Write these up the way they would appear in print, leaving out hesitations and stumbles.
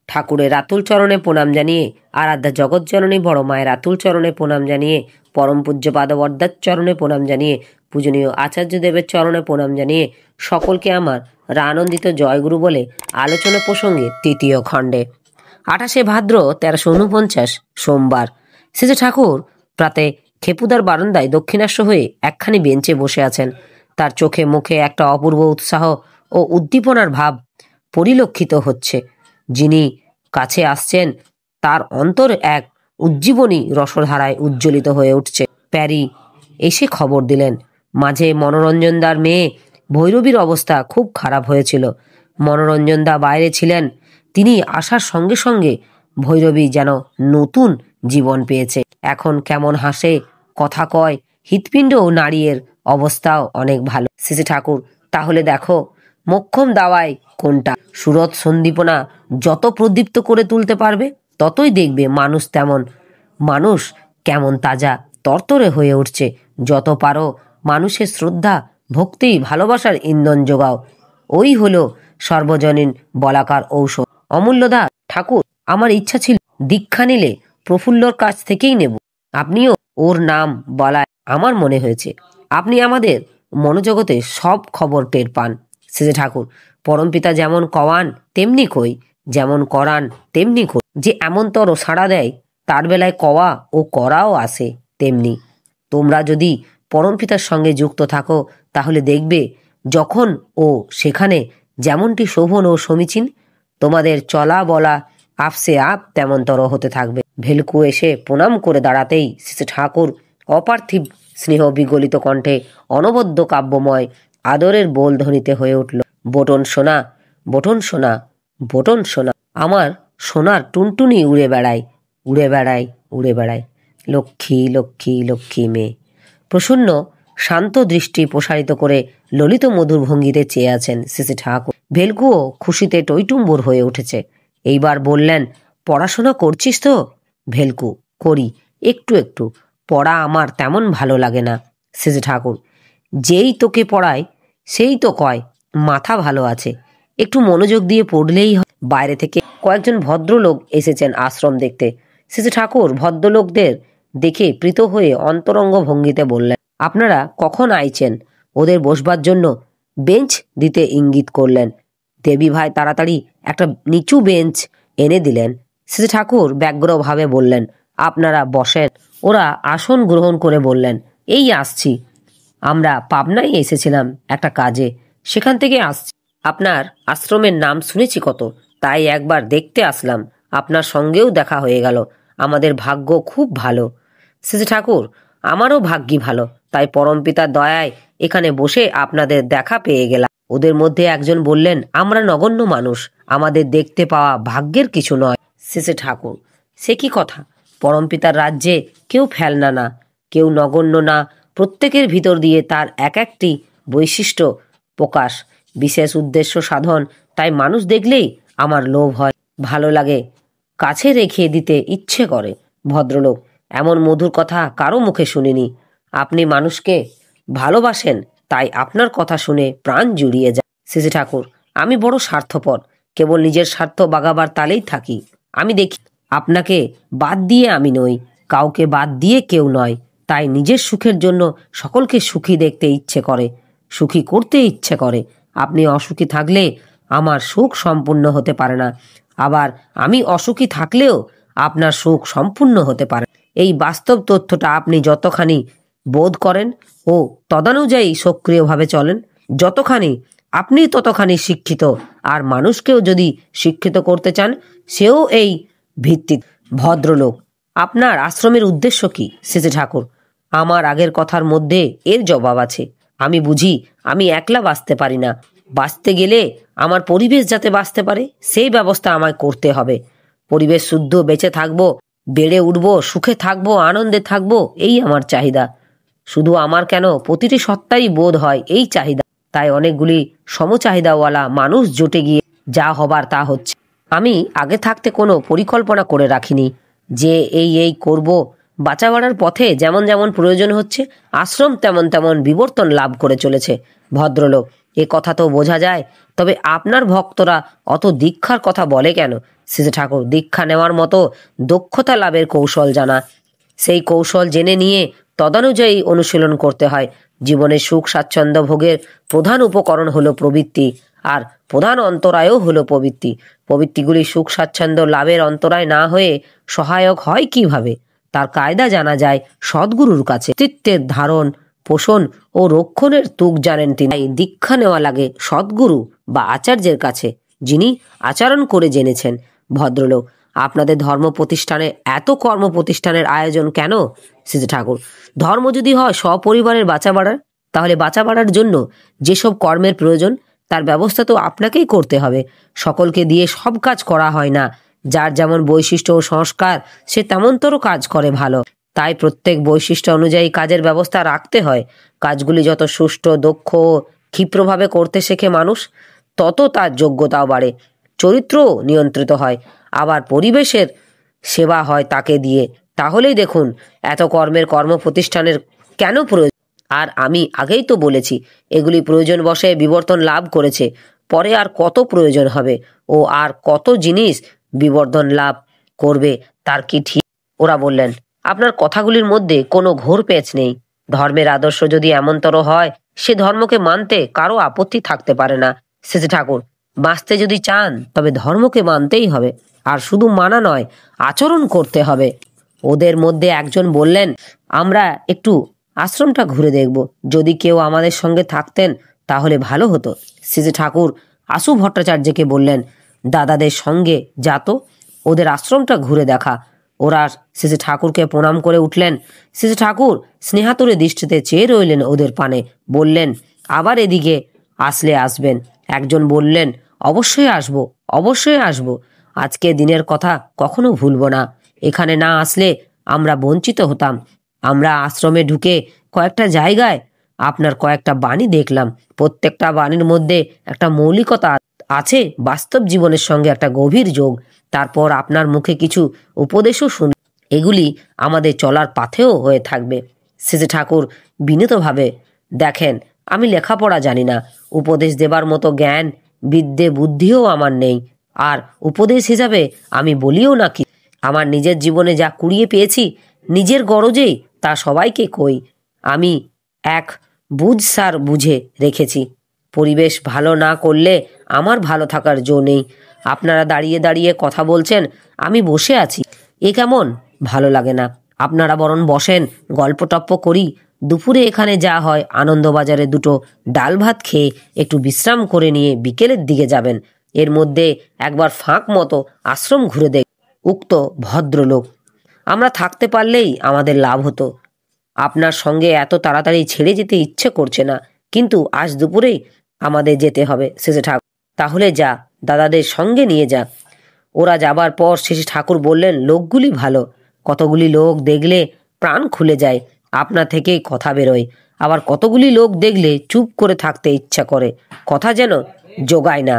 ঠাকুরের আতুল চরণে প্রণাম জানিয়ে, আরাধ্যা জগৎজননী বড় মায়ের আতুল চরণে প্রণাম জানিয়ে, পরম পূজ্য পাদবর্দার চরণে প্রণাম জানিয়ে, পূজনীয় আচার্যদেবের চরণে প্রণাম জানিয়ে সকলকে আমার আনন্দিত জয়গুরু বলে আলোচনা প্রসঙ্গে তৃতীয় খণ্ডে 28শে ভাদ্র 1349 সোমবার শ্রী ঠাকুর প্রাতে খেপুদার বারান্দায় দক্ষিণাস্য হয়ে একখানি বেঞ্চে বসে আছেন। তার চোখে মুখে একটা অপূর্ব উৎসাহ ও উদ্দীপনার ভাব পরিলক্ষিত হচ্ছে। যিনি কাছে আসছেন তার অন্তর এক উজ্জীবনী রসধারায় উজ্জ্বলিত হয়ে উঠছে। প্যারি এসে খবর দিলেন, মাঝে মনোরঞ্জনদার মেয়ে ভৈরবীর অবস্থা খুব খারাপ হয়েছিল। মনোরঞ্জনদা বাইরে ছিলেন। তিনি আসার সঙ্গে সঙ্গে ভৈরবী যেন নতুন জীবন পেয়েছে। এখন কেমন হাসে, কথা কয়, হৃৎপিণ্ড ও নাড়িয়ের অবস্থাও অনেক ভালো। শ্রী ঠাকুর, তাহলে দেখো মোক্ষম দাওয়ায় কোনটা? সুরত সন্দীপনা যত প্রদীপ্ত করে তুলতে পারবে ততই দেখবে মানুষ কেমন তাজা তরতরে হয়ে উঠছে। যত পারো মানুষের শ্রদ্ধা, ভক্তি, ভালোবাসার ইন্ধন যোগাও। ওই হলো সর্বজনীন বলাকার ঔষধ। অমূল্যদা, ঠাকুর, আমার ইচ্ছা ছিল দীক্ষা নিলে প্রফুল্লর কাছ থেকেই নেব। আপনিও ওর নাম বলায় আমার মনে হয়েছে আপনি আমাদের মনোজগতে সব খবর টের পান। শ্রী ঠাকুর, পরমপিতা যেমন কওয়ান তেমনি কই, যেমন করান তেমনি কই। যে এমনতর সাড়া দেয় তার বেলায় কওয়া ও করাও আসে তেমনি। তোমরা যদি পরমপিতার সঙ্গে যুক্ত থাকো তাহলে দেখবে যখন ও সেখানে যেমনটি শোভন ও সমীচীন, তোমাদের চলা বলা আপসে আপ তেমনতর হতে থাকবে। ভেলকু এসে প্রণাম করে দাঁড়াতেই শ্রী ঠাকুর অপার্থিব স্নেহ বিগলিত কণ্ঠে অনবদ্য কাব্যময় আদরের বোল ধ্বনিতে হয়ে উঠল, বটন সোনা, বটন সোনা, বটন সোনা, আমার সোনার টুনটুনি উড়ে বেড়ায়, উড়ে বেড়ায়, উড়ে বেড়ায়, লক্ষ্মী লক্ষ্মী লক্ষ্মী মেয়ে। প্রসন্ন শান্ত দৃষ্টি প্রসারিত করে ললিত মধুর ভঙ্গিতে চেয়ে আছেন শ্রী ঠাকুর। ভেলকুও খুশিতে টইটুম্বুর হয়ে উঠেছে। এইবার বললেন, পড়াশোনা করছিস তো? ভেলকু, করি, একটু একটু। পড়া আমার তেমন ভালো লাগে না। শ্রী ঠাকুর, যেই তোকে পড়ায় সেই তো কয় মাথা ভালো আছে, একটু মনোযোগ দিয়ে পড়লেই হয়। বাইরে থেকে কয়েকজন ভদ্রলোক এসেছেন আশ্রম দেখতে। শ্রী ঠাকুর ভদ্রলোকদের দেখে প্রীত হয়ে অন্তরঙ্গ ভঙ্গিতে বললেন, আপনারা কখন আইছেন? ওদের বসবার জন্য বেঞ্চ দিতে ইঙ্গিত করলেন। দেবী ভাই তাড়াতাড়ি একটা নিচু বেঞ্চ এনে দিলেন। শ্রী ঠাকুর ব্যগ্রভাবে বললেন, আপনারা বসেন। ওরা আসন গ্রহণ করে বললেন, এই আসছি, আমরা পাবনায় এসেছিলাম একটা কাজে, সেখান থেকে আসছি। আপনার আশ্রমের নাম শুনেছি কত, তাই একবার দেখতে আসলাম। আপনার সঙ্গেও দেখা হয়ে গেল, আমাদের ভাগ্য খুব ভালো। শ্রী ঠাকুর, আমারও ভাগ্যি ভালো, তাই পরমপিতার দয়ায় এখানে বসে আপনাদের দেখা পেয়ে গেলাম। ওদের মধ্যে একজন বললেন, আমরা নগণ্য মানুষ, আমাদের দেখতে পাওয়া ভাগ্যের কিছু নয়। শ্রী ঠাকুর, সে কি কথা? পরমপিতার রাজ্যে কেউ ফেলনা না, কেউ নগণ্য না, প্রত্যেকের ভিতর দিয়ে তার এক একটি বৈশিষ্ট্য প্রকাশ, বিশেষ উদ্দেশ্য সাধন। তাই মানুষ দেখলেই আমার লোভ হয়, ভালো লাগে, কাছে রেখে দিতে ইচ্ছে করে। ভদ্রলোক, এমন মধুর কথা কারো মুখে শুনিনি। আপনি মানুষকে ভালোবাসেন, তাই আপনার কথা শুনে প্রাণ জুড়িয়ে যায়। শ্রী ঠাকুর, আমি বড় স্বার্থপর, কেবল নিজের স্বার্থ বাগাবার তালেই থাকি। আমি দেখি আপনাকে বাদ দিয়ে আমি নই, কাউকে বাদ দিয়ে কেউ নয়। তাই নিজের সুখের জন্য সকলকে সুখী দেখতে ইচ্ছে করে, সুখী করতে ইচ্ছে করে। আপনি অসুখী থাকলে আমার সুখ সম্পূর্ণ হতে পারে না, আবার আমি অসুখী থাকলেও আপনার সুখ সম্পূর্ণ হতে পারে। এই বাস্তব তথ্যটা আপনি যতখানি বোধ করেন ও তদানুযায়ী সক্রিয়ভাবে চলেন, যতখানি আপনি ততখানি শিক্ষিত। আর মানুষকেও যদি শিক্ষিত করতে চান, সেও এই ভিত্তি। ভদ্রলোক, আপনার আশ্রমের উদ্দেশ্য কি? শ্রী ঠাকুর, আমার আগের কথার মধ্যে এর জবাব আছে। আমি বুঝি আমি একলা বাঁচতে পারি না, বাঁচতে গেলে আমার পরিবেশ যাতে বাঁচতে পারে সেই ব্যবস্থা আমায় করতে হবে। পরিবেশ শুদ্ধ বেঁচে থাকবো, বেড়ে উঠবো, সুখে থাকবো, আনন্দে থাকবো, এই আমার চাহিদা। শুধু আমার কেন, প্রতিটি সত্তারই বোধ হয় এই চাহিদা। তাই অনেকগুলি সমচাহিদাওয়ালা মানুষ জোটে গিয়ে যা হবার তা হচ্ছে। আমি আগে থাকতে কোনো পরিকল্পনা করে রাখিনি যে এই করব। বাঁচা বাড়ার পথে যেমন যেমন প্রয়োজন হচ্ছে, আশ্রম তেমন তেমন বিবর্তন লাভ করে চলেছে। ভদ্রলোক, এ কথা তো বোঝা যায়, তবে আপনার ভক্তরা অত দীক্ষার কথা বলে কেন? শ্রী ঠাকুর, দীক্ষা নেওয়ার মতো দক্ষতা লাভের কৌশল জানা, সেই কৌশল জেনে নিয়ে তদানুযায়ী অনুশীলন করতে হয়। জীবনের সুখ স্বাচ্ছন্দ্য ভোগের প্রধান উপকরণ হলো প্রবৃত্তি, আর প্রধান অন্তরায়ও হলো প্রবৃত্তি। প্রবৃত্তিগুলি সুখ স্বাচ্ছন্দ্য লাভের অন্তরায় না হয়ে সহায়ক হয় কিভাবে, তার কায়দা জানা যায় সদ্গুরুর কাছে। চিত্তের ধারণ পোষণ ও রক্ষণের তুক জানেন তিনি। দীক্ষা নেওয়া লাগে সদ্গুরু বা আচার্যের কাছে, যিনি আচরণ করে জেনেছেন। ভদ্রলোক, আপনাদের ধর্ম প্রতিষ্ঠানে এত কর্ম প্রতিষ্ঠানের আয়োজন কেন? শ্রী ঠাকুর, ধর্ম যদি হয় সপরিবারের বাঁচা বাড়ার, তাহলে বাঁচা বাড়ার জন্য যেসব কর্মের প্রয়োজন তার ব্যবস্থা তো আপনাকেই করতে হবে। সকলকে দিয়ে সব কাজ করা হয় না। যার যেমন বৈশিষ্ট্য ও সংস্কার সে তেমনতর কাজ করে ভালো। তাই প্রত্যেক বৈশিষ্ট্য অনুযায়ী কাজের ব্যবস্থা রাখতে হয়। কাজগুলি যত সুষ্ঠু, দক্ষ ও ক্ষিপ্রভাবে করতে শেখে মানুষ, তত তার যোগ্যতাও বাড়ে, চরিত্রও নিয়ন্ত্রিত হয়, আবার পরিবেশের সেবা হয় তাকে দিয়ে। তাহলেই দেখুন এত কর্মের কর্ম প্রতিষ্ঠানের কেন প্রয়োজন। আর আমি আগেই তো বলেছি, এগুলি প্রয়োজন বশে বিবর্তন লাভ করেছে, পরে আর কত প্রয়োজন হবে ও আর কত জিনিস বিবর্তন লাভ করবে তার কি ঠিক? ওরা বললেন, আপনার কথাগুলির মধ্যে কোনো ঘোর পেঁচ নেই। ধর্মের আদর্শ যদি এমনতর হয়, সে ধর্মকে মানতে কারো আপত্তি থাকতে পারে না। শ্রী ঠাকুর, বাঁচতে যদি চান তবে ধর্মকে মানতেই হবে, আর শুধু মানা নয়, আচরণ করতে হবে। ওদের মধ্যে একজন বললেন, আমরা একটু আশ্রমটা ঘুরে দেখব, যদি কেউ আমাদের সঙ্গে থাকতেন তাহলে ভালো হতো। শ্রী ঠাকুর আশু ভট্টাচার্যকে বললেন, দাদাদের সঙ্গে যাত, ওদের আশ্রমটা ঘুরে দেখা। ওরা শ্রী ঠাকুরকে প্রণাম করে উঠলেন। শ্রী ঠাকুর স্নেহাতুরে দৃষ্টিতে চেয়ে রইলেন ওদের পানে, বললেন, আবার এদিকে আসলে আসবেন। একজন বললেন, অবশ্যই আসবো, অবশ্যই আসবো। আজকে দিনের কথা কখনো ভুলব না। এখানে না আসলে আমরা বঞ্চিত হতাম। আমরা আশ্রমে ঢুকে কয়েকটা জায়গায় আপনার কয়েকটা বাণী দেখলাম। প্রত্যেকটা বাণীর মধ্যে একটা মৌলিকতা আছে, বাস্তব জীবনের সঙ্গে একটা গভীর যোগ। তারপর আপনার মুখে কিছু উপদেশও শুন, এগুলি আমাদের চলার পাথেও হয়ে থাকবে। শ্রী ঠাকুর বিনীতভাবে, দেখেন, আমি লেখাপড়া জানি না, উপদেশ দেবার মতো জ্ঞান বিদ্যে বুদ্ধিও আমার নেই, আর উপদেশ হিসাবে আমি বলিও না কি। আমার নিজের জীবনে যা কুড়িয়ে পেয়েছি নিজের গরজেই তা সবাইকে কই। আমি এক বুঝসার বুঝে রেখেছি। পরিবেশ ভালো না করলে আমার ভালো থাকার জো নেই। আপনারা দাঁড়িয়ে দাঁড়িয়ে কথা বলছেন, আমি বসে আছি, এ কেমন ভালো লাগে না। আপনারা বরং বসেন, গল্প টপ্প করি। দুপুরে এখানে যা হয়, আনন্দবাজারে দুটো ডাল ভাত খেয়ে একটু বিশ্রাম করে নিয়ে বিকেলের দিকে যাবেন। এর মধ্যে একবার ফাঁক মতো আশ্রম ঘুরে দেখ। উক্ত ভদ্রলোক, আমরা থাকতে পারলেই আমাদের লাভ হতো। আপনার সঙ্গে এত তাড়াতাড়ি ছেড়ে যেতে ইচ্ছে করছে না, কিন্তু আজ দুপুরেই আমাদের যেতে হবে। শেষে ঠাকুর, তাহলে যা, দাদাদের সঙ্গে নিয়ে যা। ওরা যাবার পর শেষে ঠাকুর বললেন, লোকগুলি ভালো, কতগুলি লোক দেখলে প্রাণ খুলে যায়, আপনা থেকেই কথা বেরোয়। আবার কতগুলি লোক দেখলে চুপ করে থাকতে ইচ্ছা করে, কথা যেন জোগায় না।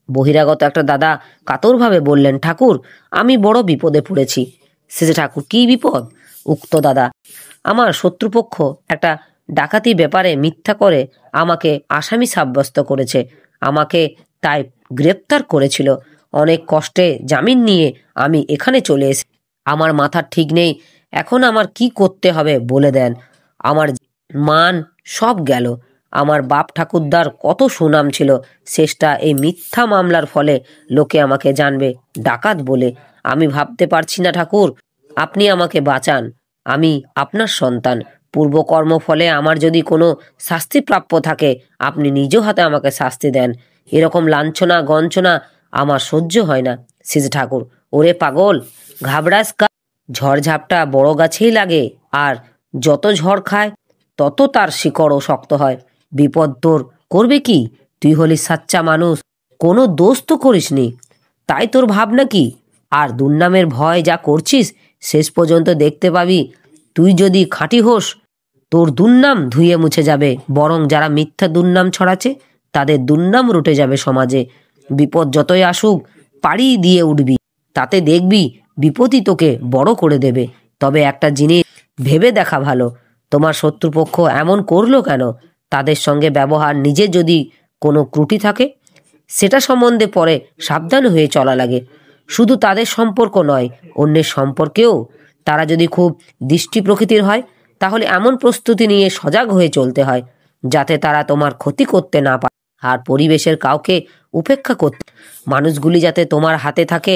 বহিরাগত একটা দাদা কাতরভাবে বললেন, ঠাকুর, আমি বড় বিপদে পড়েছি। শেষে ঠাকুর, কি বিপদ? উক্ত দাদা, আমার শত্রুপক্ষ একটা ডাকাতি ব্যাপারে মিথ্যা করে আমাকে আসামি সাব্যস্ত করেছে। আমাকে তাই গ্রেপ্তার করেছিল। অনেক কষ্টে জামিন নিয়ে আমি এখানে চলে এসেছি। আমার মাথার ঠিক নেই এখন আমার কি করতে হবে বলে দেন। আমার মান সব গেল। আমার বাপ ঠাকুরদার কত সুনাম ছিল, শেষটা এই মিথ্যা মামলার ফলে লোকে আমাকে জানবে ডাকাত বলে। আমি ভাবতে পারছি না ঠাকুর, আপনি আমাকে বাঁচান। আমি আপনার সন্তান। পূর্বকর্ম ফলে আমার যদি কোনো শাস্তি প্রাপ্য থাকে, আপনি নিজ হাতে আমাকে শাস্তি দেন। এরকম লাঞ্ছনা গঞ্ছনা আমার সহ্য হয় না। শ্রী ঠাকুর, ওরে পাগল, ঘাবড়াস কা? ঝড়ঝাপটা বড় গাছেই লাগে, আর যত ঝড় খায় তত তার শিকড়ও শক্ত হয়। বিপদ তোর করবে কি? তুই হলি সাচ্চা মানুষ, কোনো দোষ তো করিসনি, তাই তোর ভাবনা কি? আর দুর্নামের ভয় যা করছিস, শেষ পর্যন্ত দেখতে পাবি তুই যদি খাঁটি হোস, তোর দুর্নাম ধুয়ে মুছে যাবে, বরং যারা মিথ্যা দুর্নাম ছড়াচ্ছে তাদের দুর্নাম রুটে যাবে সমাজে। বিপদ যতই আসুক পাড়ি দিয়ে উঠবি, তাতে দেখবি বিপদই তোকে বড় করে দেবে। তবে একটা জিনিস ভেবে দেখা ভালো, তোমার শত্রুপক্ষ এমন করলো কেন? তাদের সঙ্গে ব্যবহার নিজে যদি কোনো ত্রুটি থাকে, সেটা সম্বন্ধে পরে সাবধান হয়ে চলা লাগে। শুধু তাদের সম্পর্ক নয়, অন্যের সম্পর্কেও তারা যদি খুব দৃষ্টি প্রকৃতির হয়, তাহলে এমন প্রস্তুতি নিয়ে সজাগ হয়ে চলতে হয় যাতে তারা তোমার ক্ষতি করতে না পারে। আর পরিবেশের কাউকে উপেক্ষা করতে, মানুষগুলি যাতে তোমার হাতে থাকে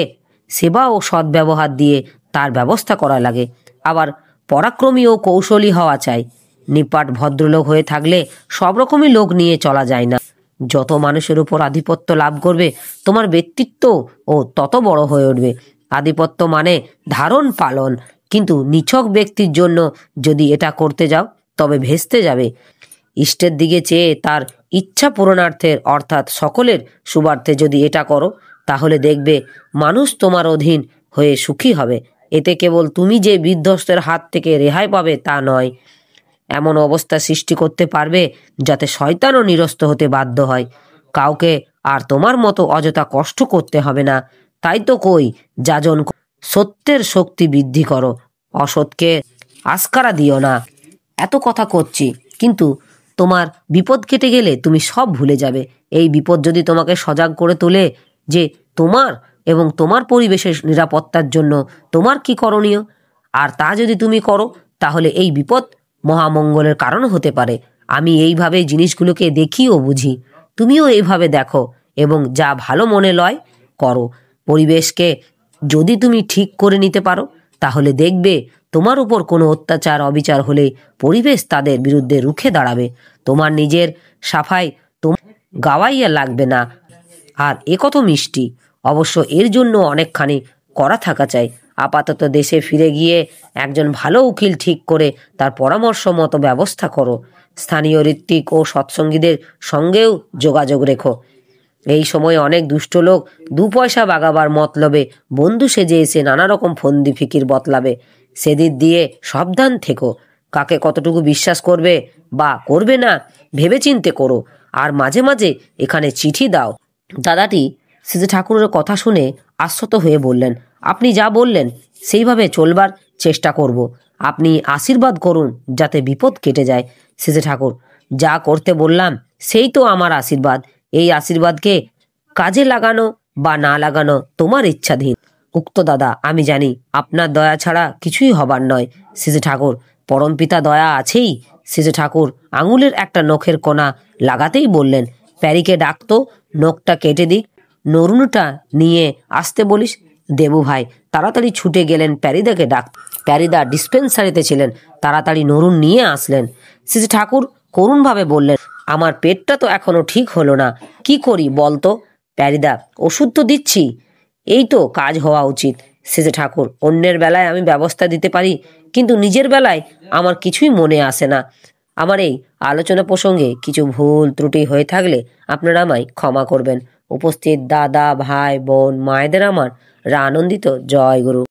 সেবা ও সদ্ব্যবহার দিয়ে তার ব্যবস্থা করা লাগে। আবার পরাক্রমী ও কৌশলী হওয়া চাই। নিপাট ভদ্রলোক হয়ে থাকলে সব রকমই লোক নিয়ে চলা যায় না। যত মানুষের উপর আধিপত্য লাভ করবে, তোমার ব্যক্তিত্ব ও তত বড় হয়ে উঠবে। আধিপত্য মানে ধারণ পালন, কিন্তু নিছক ব্যক্তির জন্য যদি এটা করতে যাও তবে ভেস্তে যাবে। ইষ্টের দিকে চেয়ে তার ইচ্ছা পূরণার্থের অর্থাৎ সকলের শুভার্থে যদি এটা করো, তাহলে দেখবে মানুষ তোমার অধীন হয়ে সুখী হবে। এতে কেবল তুমি যে বিধ্বস্তের হাত থেকে রেহাই পাবে তা নয়, এমন অবস্থা সৃষ্টি করতে পারবে যাতে শয়তানও নিরস্ত হতে বাধ্য হয়। কাউকে আর তোমার মতো অযথা কষ্ট করতে হবে না। তাই তো কই, যাজন সত্যের শক্তি বৃদ্ধি করো, অসৎকে আস্কারা দিও না। এত কথা করছি, কিন্তু তোমার বিপদ কেটে গেলে তুমি সব ভুলে যাবে। এই বিপদ যদি তোমাকে সজাগ করে তোলে যে তোমার এবং তোমার পরিবেশের নিরাপত্তার জন্য তোমার কি করণীয়, আর তা যদি তুমি করো, তাহলে এই বিপদ মহামঙ্গলের কারণ হতে পারে। আমি এইভাবে জিনিসগুলোকে দেখি ও বুঝি, তুমিও এইভাবে দেখো এবং যা ভালো মনে লয় করো। পরিবেশকে যদি তুমি ঠিক করে নিতে পারো, তাহলে দেখবে তোমার উপর কোনো অত্যাচার অবিচার হলে পরিবেশ তাদের বিরুদ্ধে রুখে দাঁড়াবে। তোমার নিজের সাফাই গাওয়াইয়া লাগবে না। আর এ কত মিষ্টি! অবশ্য এর জন্য অনেকখানি করা থাকা চাই। আপাতত দেশে ফিরে গিয়ে একজন ভালো উকিল ঠিক করে তার পরামর্শ মতো ব্যবস্থা করো। স্থানীয় ঋত্বিক ও সৎসঙ্গীদের সঙ্গেও যোগাযোগ রেখো। এই সময় অনেক দুষ্ট লোক দু পয়সা বাগাবার মতলবে বন্ধু সেজে এসে নানা রকম ফন্দি ফিকির বতলাবে। সেদিক দিয়ে সাবধান থেকো। কাকে কতটুকু বিশ্বাস করবে বা করবে না ভেবেচিন্তে করো। আর মাঝে মাঝে এখানে চিঠি দাও। দাদাটি শ্রী ঠাকুরের কথা শুনে আশ্বস্ত হয়ে বললেন, আপনি যা বললেন সেইভাবে চলবার চেষ্টা করব। আপনি আশীর্বাদ করুন যাতে বিপদ কেটে যায়। শ্রী ঠাকুর, যা করতে বললাম সেই তো আমার আশীর্বাদ। এই আশীর্বাদকে কাজে লাগানো বা না লাগানো তোমার ইচ্ছাধীন। উক্ত দাদা, আমি জানি আপনার দয়া ছাড়া কিছুই হবার নয়। শ্রী ঠাকুর, পরমপিতা দয়া আছেই। শ্রী ঠাকুর আঙুলের একটা নখের কোণা লাগাতেই বললেন, প্যারিকে ডাকতো, নখটা কেটে দিক। নরুনটা নিয়ে আসতে বলিস। দেবু ভাই তাড়াতাড়ি ছুটে গেলেন প্যারিদাকে ডাক। প্যারিদা ডিসপেন্সারিতে ছিলেন, তাড়াতাড়ি নরুন নিয়ে আসলেন। শ্রী ঠাকুর করুণভাবে বললেন, আমার পেটটা তো এখনো ঠিক হলো না, কি করি বলতো? প্যারিদা, ওষুধ তো দিচ্ছি, এই তো কাজ হওয়া উচিত। শ্রী ঠাকুর, অন্যের বেলায় আমি ব্যবস্থা দিতে পারি, কিন্তু নিজের বেলায় আমার কিছুই মনে আসে না। আমার এই আলোচনা প্রসঙ্গে কিছু ভুল ত্রুটি হয়ে থাকলে আপনারা আমায় ক্ষমা করবেন। উপস্থিত দাদা, ভাই, বোন, মায়েদের আমার আনন্দিত জয় গুরু।